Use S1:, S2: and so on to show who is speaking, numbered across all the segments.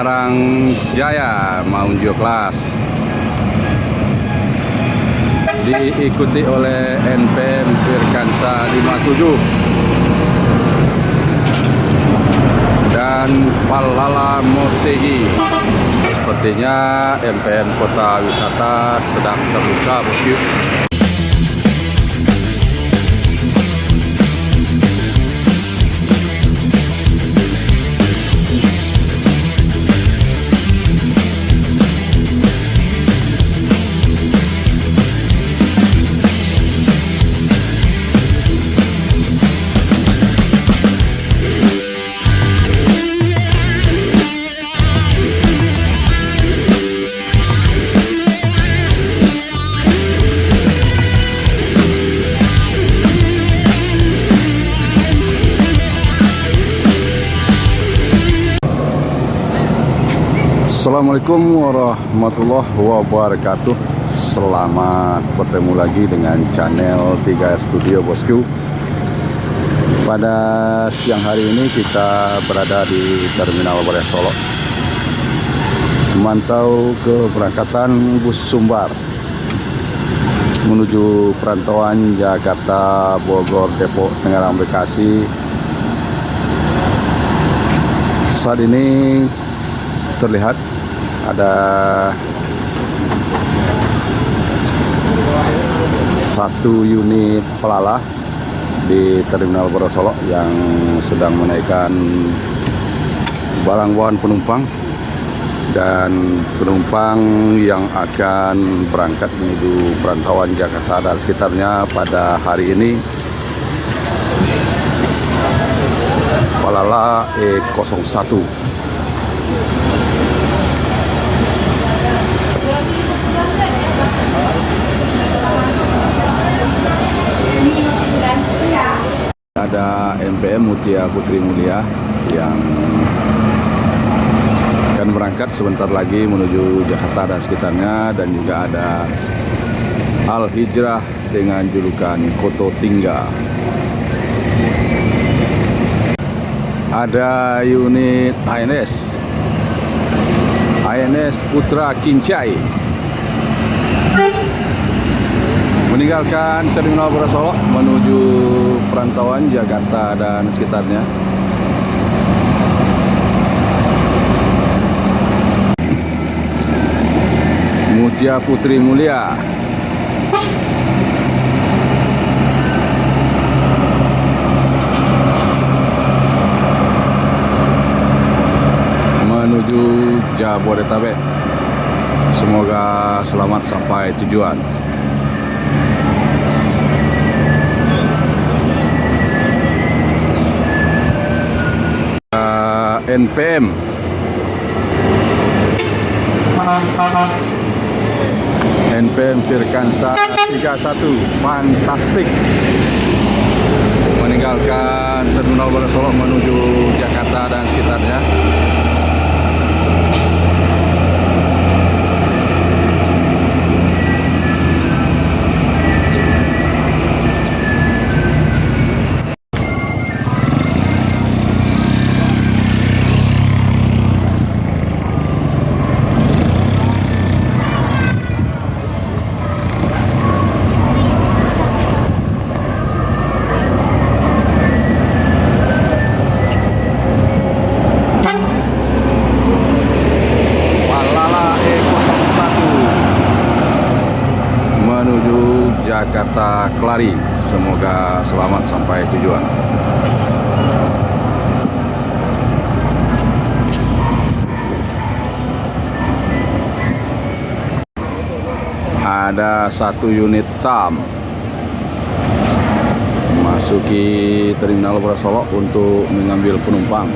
S1: Semarang Jaya mau unjuk kelas, diikuti oleh NPM Firkansa 57 dan Palala Motegi. Sepertinya NPM Kota Wisata sedang terluka, bosku. Assalamualaikum warahmatullahi wabarakatuh. Selamat bertemu lagi dengan channel 3R Studio, bosku. Pada siang hari ini kita berada di Terminal Wadas Solo, memantau keberangkatan bus Sumbar menuju perantauan Jakarta, Bogor, Depok, Tangerang, Bekasi. Saat ini terlihat ada satu unit Palala di Terminal Wadas Solo yang sedang menaikkan barang bawaan penumpang dan penumpang yang akan berangkat menuju perantauan Jakarta dan sekitarnya pada hari ini. Palala E01 ada NPM Mutia Putri Mulia yang akan berangkat sebentar lagi menuju Jakarta dan sekitarnya, dan juga ada Al Hijrah dengan julukan Koto Tingga. Ada unit INS Putra Kincai meninggalkan Terminal Wadas Solo menuju perantauan Jakarta dan sekitarnya. Mutia Putri Mulia menuju Jabodetabek. Semoga selamat sampai tujuan. NPM Firkansa 31 Fantastik meninggalkan Terminal Wadas Solo menuju Jakarta dan sekitarnya. Jakarta Kelari, semoga selamat sampai tujuan. Ada satu unit TAM masuki Terminal Wadas Solo untuk mengambil penumpang.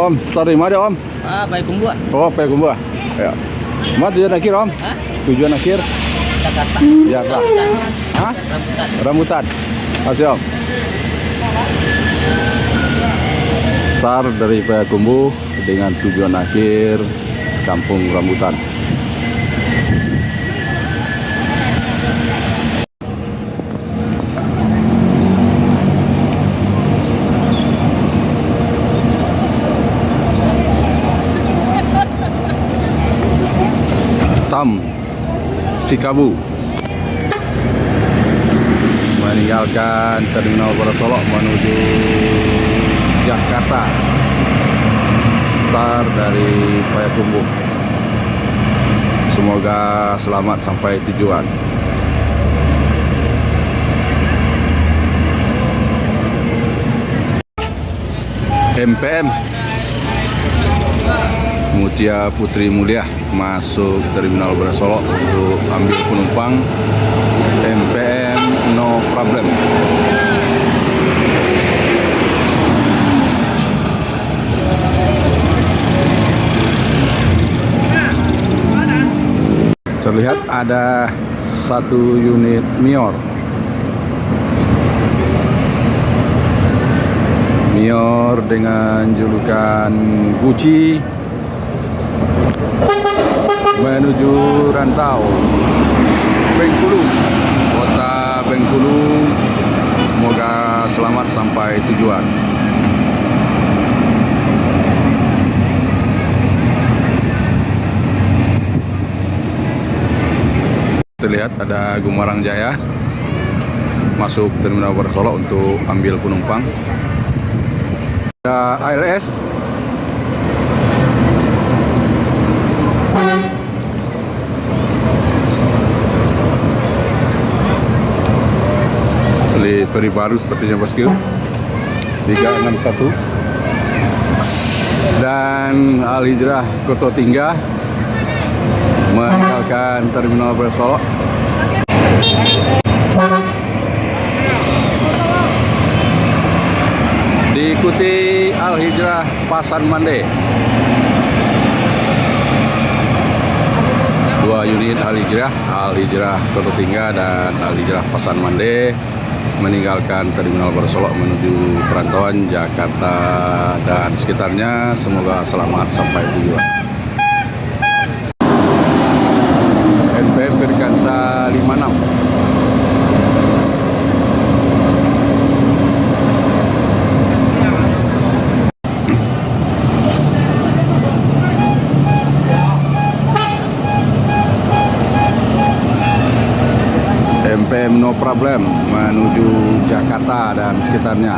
S1: Om, start di mana Om?
S2: Payakumbuh.
S1: Oh, Payakumbuh. Ya. Mana tujuan akhir Om?
S2: Hah?
S1: Tujuan akhir? Jakarta. Hah? Rambutan. Kasih Om. Start dari Payakumbuh dengan tujuan akhir Kampung Rambutan. Tam Sikabu meninggalkan Terminal Barasolok menuju Jakarta. Start dari Payakumbuh. Semoga selamat sampai tujuan. MPM Mutia Putri Mulia masuk Terminal Barasolok untuk ambil penumpang. MPM no problem. Terlihat ada satu unit Mior. Mior dengan julukan Gucci menuju rantau Bengkulu, kota Bengkulu. Semoga selamat sampai tujuan. Terlihat ada Gumarang Jaya masuk Terminal Barasolok untuk ambil penumpang. Ada ALS. Delivery baru sepertinya bosku, 361. Dan Al Hijrah Koto Tingga meninggalkan Terminal Barasolok. Diikuti Al Hijrah Pasan Mande. 2 unit Al Hijrah Koto Tingga dan Al Hijrah Pasan Mande meninggalkan Terminal Barasolok menuju perantauan Jakarta dan sekitarnya. Semoga selamat sampai tujuan. NPM Firkansa 56. MPM no problem menuju Jakarta dan sekitarnya.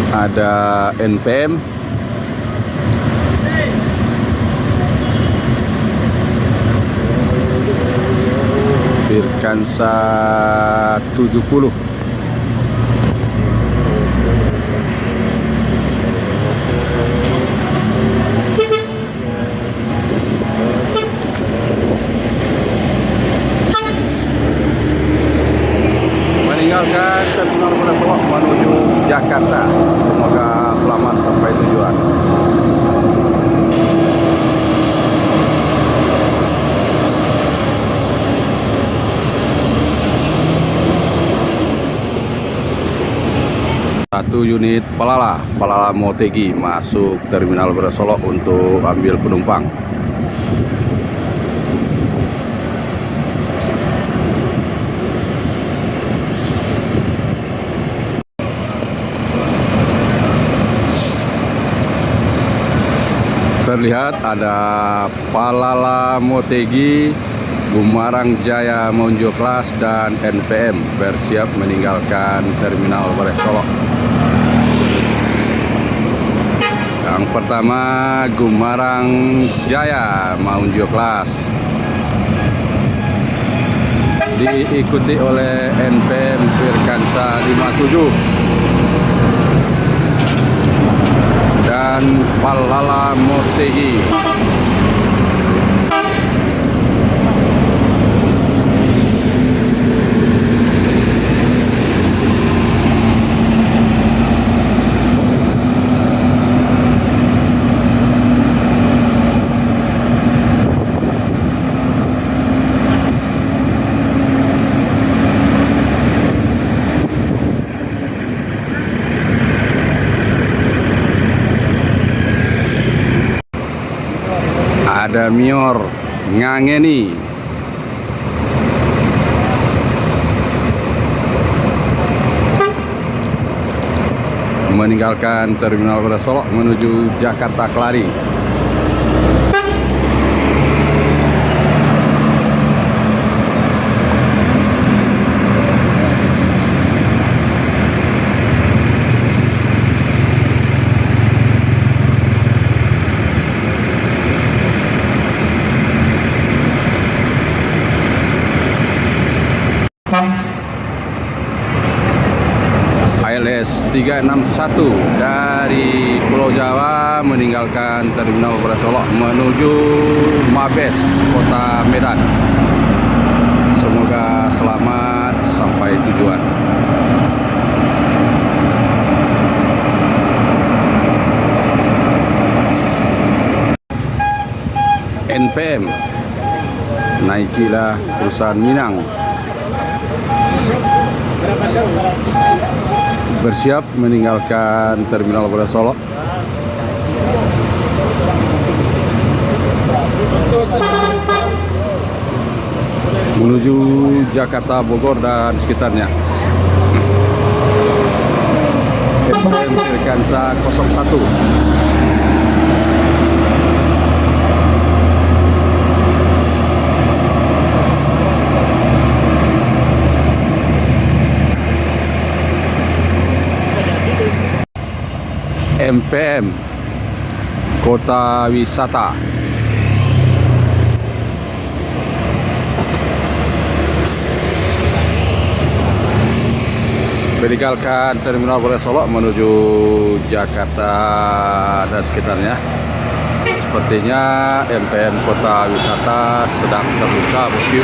S1: Ada NPM Firkansa 70. Meninggalkan Terminal Barasolok menuju Jakarta. Semoga selamat sampai tujuan. Satu unit Palala Motegi masuk Terminal Barasolok untuk ambil penumpang. Terlihat ada Palala Motegi, Gumarang Jaya Monjo Class dan NPM bersiap meninggalkan Terminal Barasolok. Yang pertama Gumarang Jaya Monjo Class, diikuti oleh NPM Firkansa 57 dan Palala Motegi. Ada Mior ngangeni. Meninggalkan Terminal Kota Solok menuju Jakarta Kelari. ALS 361 dari Pulau Jawa meninggalkan Terminal Kota Solok menuju Mabes Kota Medan. Semoga selamat sampai tujuan. NPM, naikilah perusahaan Minang, bersiap meninggalkan Terminal Kota Solok menuju Jakarta, Bogor dan sekitarnya. NPM Firkansa 01. MPM Kota Wisata. Meninggalkan Terminal Kota Solok menuju Jakarta dan sekitarnya. Sepertinya MPM Kota Wisata sedang terluka, bosku.